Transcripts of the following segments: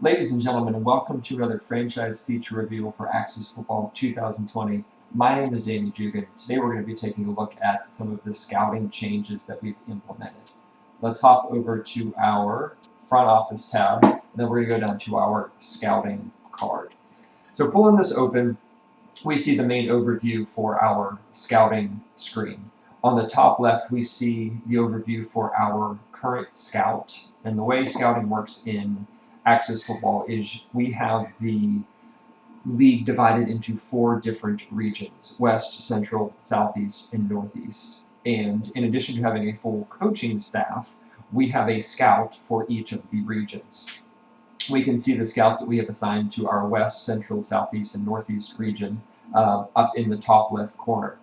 Ladies and gentlemen, welcome to another franchise feature review for Axis Football 2020. My name is Danny Jugan. Today we're going to be taking a look at some of the scouting changes that we've implemented. Let's hop over to our front office tab, and then we're going to go down to our scouting card. So pulling this open, we see the main overview for our scouting screen. On the top left, we see the overview for our current scout. And the way scouting works in Axis Football is we have the league divided into 4 different regions: West, Central, Southeast, and Northeast. And in addition to having a full coaching staff, we have a scout for each of the regions. We can see the scout that we have assigned to our West, Central, Southeast, and Northeast region up in the top left corner.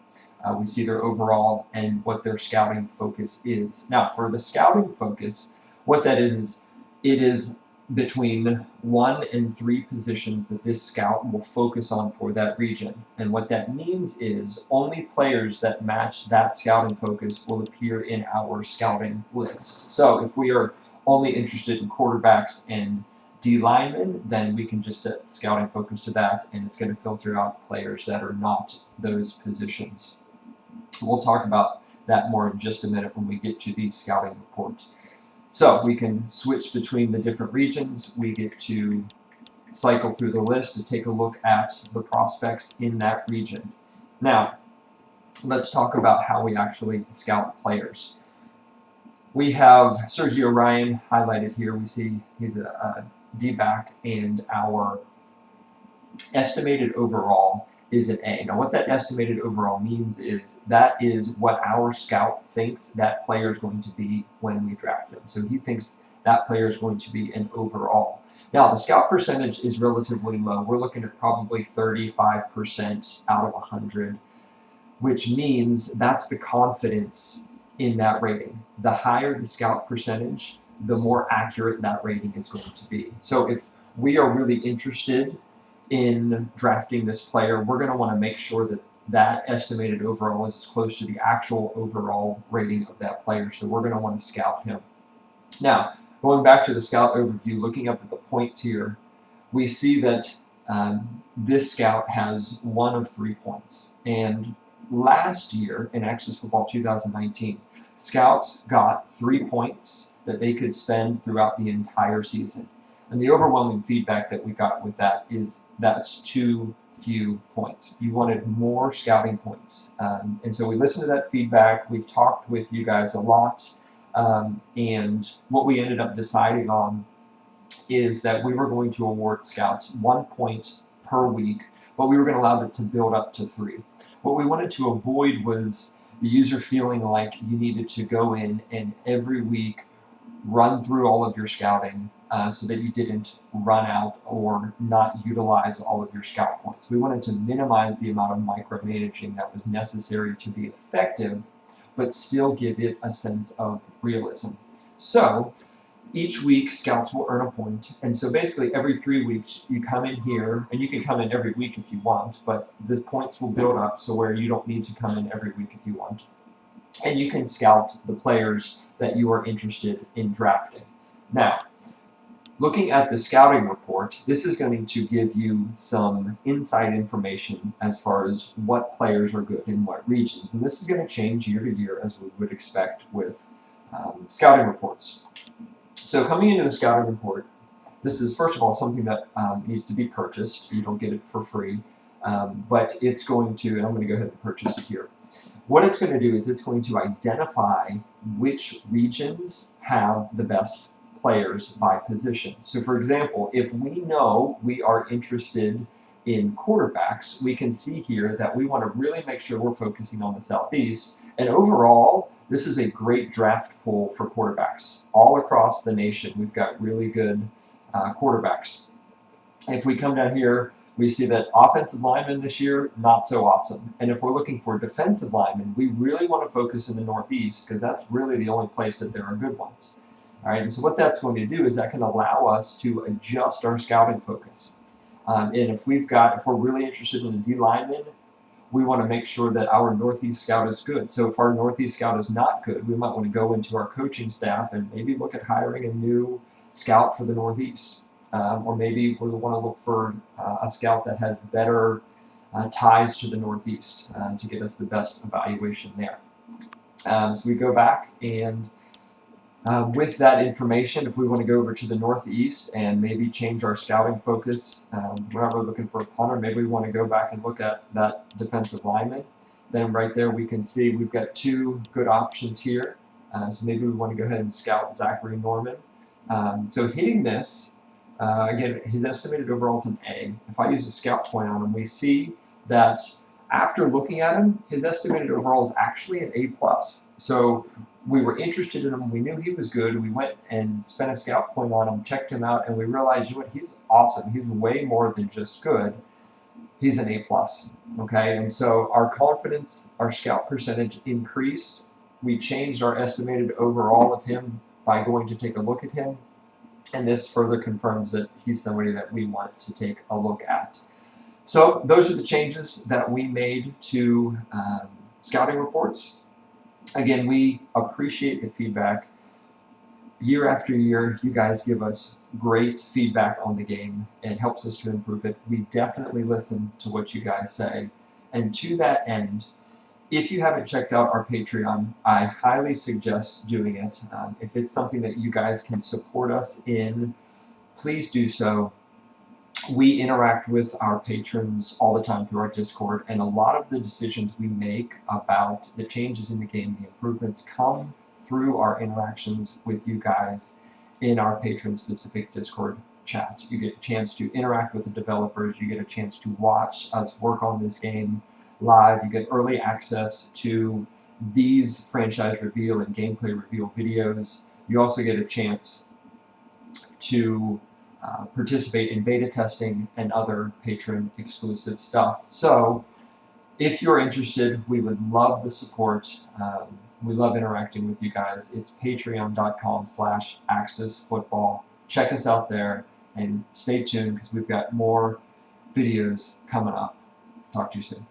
We see their overall and what their scouting focus is. Now, for the scouting focus, what that is it is between 1 and 3 positions that this scout will focus on for that region. And what that means is only players that match that scouting focus will appear in our scouting list. So if we are only interested in quarterbacks and D linemen, then we can just set scouting focus to that, and it's going to filter out players that are not those positions. We'll talk about that more in just a minute when we get to the scouting report. So we can switch between the different regions. We get to cycle through the list to take a look at the prospects in that region. Now, let's talk about how we actually scout players. We have Sergio Ryan highlighted here. We see he's a D-back, and our estimated overall is an A. Now, what that estimated overall means is that is what our scout thinks that player is going to be when we draft him. So he thinks that player is going to be an overall. Now, the scout percentage is relatively low. We're looking at probably 35% out of 100, which means that's the confidence in that rating. The higher the scout percentage, the more accurate that rating is going to be. So if we are really interested in drafting this player, we're going to want to make sure that that estimated overall is as close to the actual overall rating of that player. So we're going to want to scout him. Now, going back to the scout overview, looking up at the points here, we see that this scout has 1 of 3 points. And last year in Axis Football 2019, scouts got 3 points that they could spend throughout the entire season. And the overwhelming feedback that we got with that is that's too few points. You wanted more scouting points. And so we listened to that feedback. We've talked with you guys a lot. And what we ended up deciding on is that we were going to award scouts 1 point per week, but we were going to allow it to build up to 3. What we wanted to avoid was the user feeling like you needed to go in and every week run through all of your scouting so that you didn't run out or not utilize all of your scout points. We wanted to minimize the amount of micromanaging that was necessary to be effective, but still give it a sense of realism. So each week, scouts will earn a point. And so basically every 3 weeks, you come in here, and you can come in every week if you want, but the points will build up so where you don't need to come in every week if you want. And you can scout the players that you are interested in drafting. Now, looking at the scouting report, this is going to give you some inside information as far as what players are good in what regions. And this is going to change year to year as we would expect with scouting reports. So coming into the scouting report, this is, first of all, something that needs to be purchased. You don't get it for free, but it's going to, and I'm going to go ahead and purchase it here. What it's going to do is it's going to identify which regions have the best players by position. So for example, if we know we are interested in quarterbacks, we can see here that we want to really make sure we're focusing on the Southeast. And overall, this is a great draft pool for quarterbacks. All across the nation, we've got really good quarterbacks. If we come down here, we see that offensive linemen this year, not so awesome. And if we're looking for defensive linemen, we really want to focus in the Northeast because that's really the only place that there are good ones. All right, and so what that's going to do is that can allow us to adjust our scouting focus. And if we're really interested in the D lineman, we want to make sure that our Northeast scout is good. So if our Northeast scout is not good, we might want to go into our coaching staff and maybe look at hiring a new scout for the Northeast. or maybe we want to look for a scout that has better ties to the Northeast to get us the best evaluation there. So we go back and with that information, if we want to go over to the Northeast and maybe change our scouting focus, whenever we're looking for a punter, maybe we want to go back and look at that defensive lineman. Then right there we can see we've got two good options here. So maybe we want to go ahead and scout Zachary Norman. So hitting this, again, his estimated overall is an A. If I use a scout point on him, we see that after looking at him, his estimated overall is actually an A+. So we were interested in him. We knew he was good. We went and spent a scout point on him, checked him out, and we realized, you know what, he's awesome. He's way more than just good. He's an A+. Okay, and so our confidence, our scout percentage increased. We changed our estimated overall of him by going to take a look at him, and this further confirms that he's somebody that we want to take a look at. So those are the changes that we made to scouting reports. Again, we appreciate the feedback. Year after year, you guys give us great feedback on the game. It helps us to improve it. We definitely listen to what you guys say. And to that end, if you haven't checked out our Patreon, I highly suggest doing it. If it's something that you guys can support us in, please do so. We interact with our patrons all the time through our Discord, and a lot of the decisions we make about the changes in the game, the improvements, come through our interactions with you guys in our patron-specific Discord chat. You get a chance to interact with the developers. You get a chance to watch us work on this game live. You get early access to these franchise reveal and gameplay reveal videos. You also get a chance to participate in beta testing and other patron exclusive stuff. So if you're interested, we would love the support. We love interacting with you guys. It's patreon.com/AxisFootball. Check us out there and stay tuned because we've got more videos coming up. Talk to you soon.